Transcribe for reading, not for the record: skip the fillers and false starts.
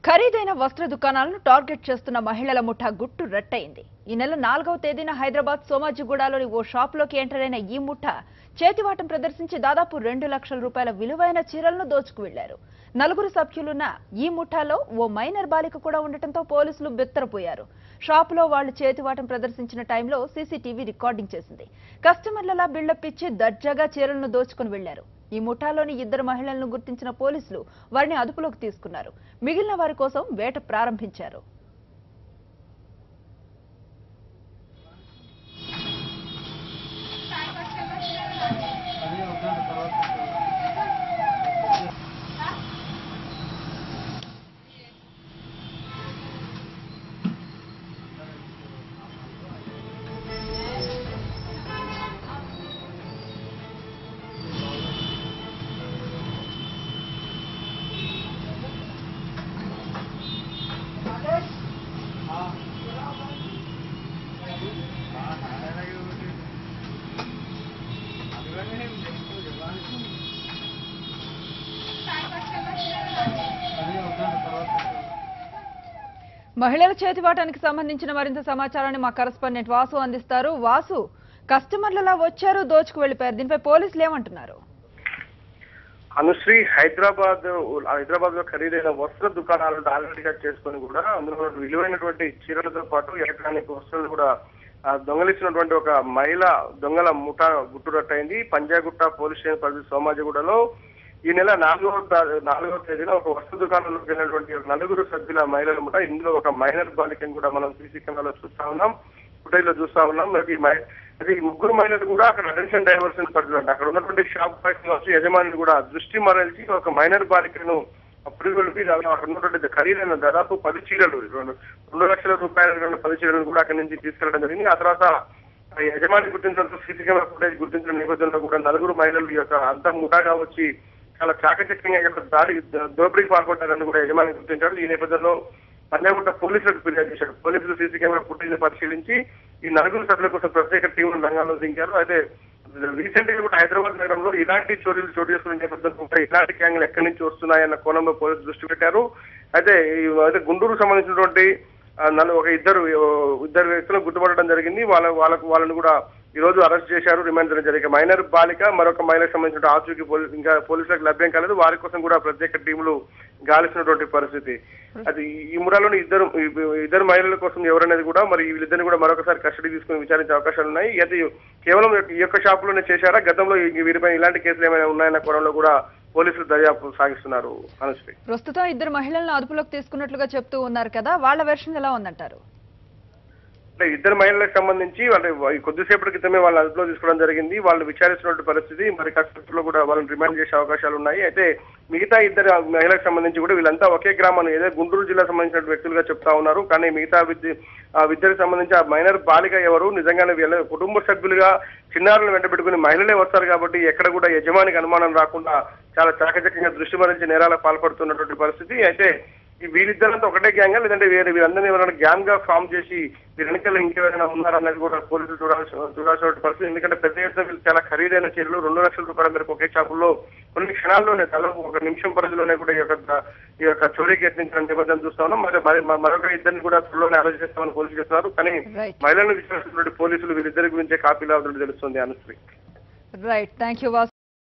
ఖరీదైన వస్త్ర దుకాణాలను టార్గెట్ చేస్తున్న మహిళల ముఠా గుట్టు రట్టయింది. ఈ నెల 4వ తేదీన హైదరాబాద్ సోమాజిగూడలోని ఓ షాపులోకి ఎంటర్ అయిన ఈ ముఠా చేతివాటం ప్రదర్శించి దాదాపు 2 లక్షల రూపాయల విలువైన చీరలను దోచుకు వెళ్లారు. 4 సభ్యులున్న ఈ ముఠాలో ఓ మైనర్ బాలిక కూడా ఉండటంతో పోలీసులు బెత్తరపోయారు. షాపులో వాళ్లు చేతివాటం ప్రదర్శించిన టైంలో సీసీటీవీ రికార్డింగ్ చేసింది. కస్టమర్లలా బిల్డప్ ఇచ్చి దర్జాగా చీరలను దోచుకుని వెళ్లారు. ఈ ముఠాలోని 2 మహిళలను గుర్తించిన పోలీసులు వారిని అదుపులోకి తీసుకున్నారు. మిగిలిన వారి కోసం వేట ప్రారంభించారు. మహిళల చేతివాటానికి సంబంధించిన మరింత సమాచారాన్ని మా కరెస్పాండెంట్ వాసు అందిస్తారు. వాసు, కస్టమర్లలా వచ్చారు, దోచుకు వెళ్లిపోయారు. దీనిపై పోలీసులు ఏమంటున్నారు? అనుశ్రీ, హైదరాబాద్ లో ఖరీదైన వస్త్ర దుకాణాలను టార్గెట్ గా చేసుకుని కూడా అందులో విలువైనటువంటి చీరలతో పాటు ఎలక్ట్రానిక్ వస్తువులు కూడా దొంగలించినటువంటి ఒక మహిళ దొంగల ముఠా గుట్టురట్టయింది. పంజాగుట్ట పోలీస్ స్టేషన్ పరిధి సోమాజిగూడలో ఈ నెల 4వ తేదీన ఒక వస్త్ర దుకాణంలోకి వెళ్ళినటువంటి 4 సభ్యుల మహిళల ముఠా, ఇందులో ఒక మైనర్ బాలికను కూడా మనం సీసీ కెమెరాలో చూస్తా ఉన్నాం, ఫుటేజ్ లో చూస్తా ఉన్నాం. ఈ 3 మహిళలు కూడా అక్కడ అటెన్షన్ డైవర్షన్ పరిధిలో అక్కడ ఉన్నటువంటి షాప్ వచ్చి యజమాని కూడా దృష్టి మరల్చి ఒక మైనర్ బాలికను పురిగొల్పి అక్కడ ఉన్నటువంటి ఖరీదైన దాదాపు 10 చీరలు 2 లక్షల రూపాయల 10 చీరలు కూడా అక్కడి నుంచి తీసుకెళ్లడం జరిగింది. ఆ తర్వాత యజమాని గుర్తించడంతో సీసీ కెమెరా ఫుటేజ్ గుర్తించిన నేపథ్యంలో కూడా 4 మహిళలు ఈ యొక్క అంత ముఠాగా వచ్చి చాలా చాకచక్యంగా ఇక్కడ దోపిడీకి పాల్పడ్డారని కూడా యజమాని గుర్తించాడు. ఈ నేపథ్యంలో పంజాగుట్ట పోలీసులకు ఫిర్యాదు చేశాడు. పోలీసులు సీసీ కెమెరా ఫుటేజ్ పరిశీలించి ఈ 4 సభ్యుల కోసం ప్రత్యేక టీంను రంగంలో దించారు. అయితే రీసెంట్ గా కూడా హైదరాబాద్ నగరంలో ఇలాంటి చోరీలు చోటు చేసుకునే నేపథ్యంలో ఇలాంటి గ్యాంగ్లు ఎక్కడి నుంచి వస్తున్నాయన్న కోణంలో పోలీసులు దృష్టి పెట్టారు. అయితే గుంటూరుకు సంబంధించినటువంటి ఇద్దరు వ్యక్తులను గుర్తుపట్టడం జరిగింది. వాళ్ళని కూడా ఈ రోజు అరెస్ట్ చేశారు, రిమాండ్ చేయడం జరిగింది. మైనర్ బాలిక మరొక మహిళకు సంబంధించిన ఆచూకీ ఇంకా పోలీసులకు లభ్యం కాలేదు. వారి కోసం కూడా ప్రత్యేక టీములు గాలిసినటువంటి పరిస్థితి. అది ఈ ముఠాలోని ఇద్దరు మహిళల కోసం ఎవరనేది కూడా మరి వీళ్ళిద్దరిని కూడా మరొకసారి కస్టడీ తీసుకుని విచారించే అవకాశాలు ఉన్నాయి. అది కేవలం ఈ యొక్క షాపులోనే చేశారా, గతంలో వీరిపై ఇలాంటి కేసులు ఏమైనా ఉన్నాయన్న కోణంలో కూడా పోలీసులు దర్యాప్తు సాగిస్తున్నారు. అనుశ్రీ, ప్రస్తుతం 2 మహిళలను అదుపులోకి తీసుకున్నట్లుగా చెప్తూ ఉన్నారు కదా, వాళ్ళ వెర్షన్ ఎలా ఉందంటారు? అంటే 2 మహిళలకు సంబంధించి కొద్దిసేపటి క్రితమే వాళ్ళని అదుపులో తీసుకోవడం జరిగింది. వాళ్ళు విచారిస్తున్నటువంటి పరిస్థితి, మరి కాసేపట్లో కూడా వాళ్ళని రిమాండ్ చేసే అవకాశాలు ఉన్నాయి. అయితే మిగతా 2 మహిళలకు సంబంధించి కూడా వీళ్ళంతా ఒకే గ్రామం, ఏదో గుంటూరు జిల్లా సంబంధించిన వ్యక్తులుగా చెప్తా ఉన్నారు. కానీ మిగతా విద్యకు సంబంధించి ఆ మైనర్ బాలిక ఎవరు, నిజంగానే వీళ్ళ కుటుంబ సభ్యులుగా చిన్నారులను వెంటబెట్టుకుని మహిళలే వస్తారు కాబట్టి ఎక్కడ కూడా యజమానికి అనుమానం రాకుండా చాలా చాకచక్యంగా దృష్టి మరించి నేరాలకు పాల్పడుతున్నటువంటి పరిస్థితి. అయితే వీళ్ళిద్దరంతా ఒకటే గ్యాంగ్ లేదంటే వీరందరినీ ఎవరైనా గ్యాంగ్ గా ఫామ్ చేసి వీరి వెనకాల ఇంకెవరైనా ఉన్నారన్నది కూడా పోలీసులు చూడాల్సిన పరిస్థితి. ఎందుకంటే పెద్ద ఎత్తున వీళ్ళు చాలా ఖరీదైన చీరలు 2 లక్షల రూపాయల మేరకు ఒకే షాపుల్లో కొన్ని క్షణాల్లోనే దాదాపు 1 నిమిషం పరిధిలోనే కూడా ఈ యొక్క చోరీకి యత్నించిన నేపథ్యం చూస్తా ఉన్నాం. మరొక 2 కూడా త్వరలోనే అరెస్ట్ చేస్తామని పోలీసులు చెప్తున్నారు. కానీ మహిళలను విచారిస్తున్నటువంటి పోలీసులు వీరిద్దరి గురించే కాపీలు అవుతున్నట్టు తెలుస్తుంది. Anusri, right, thank you.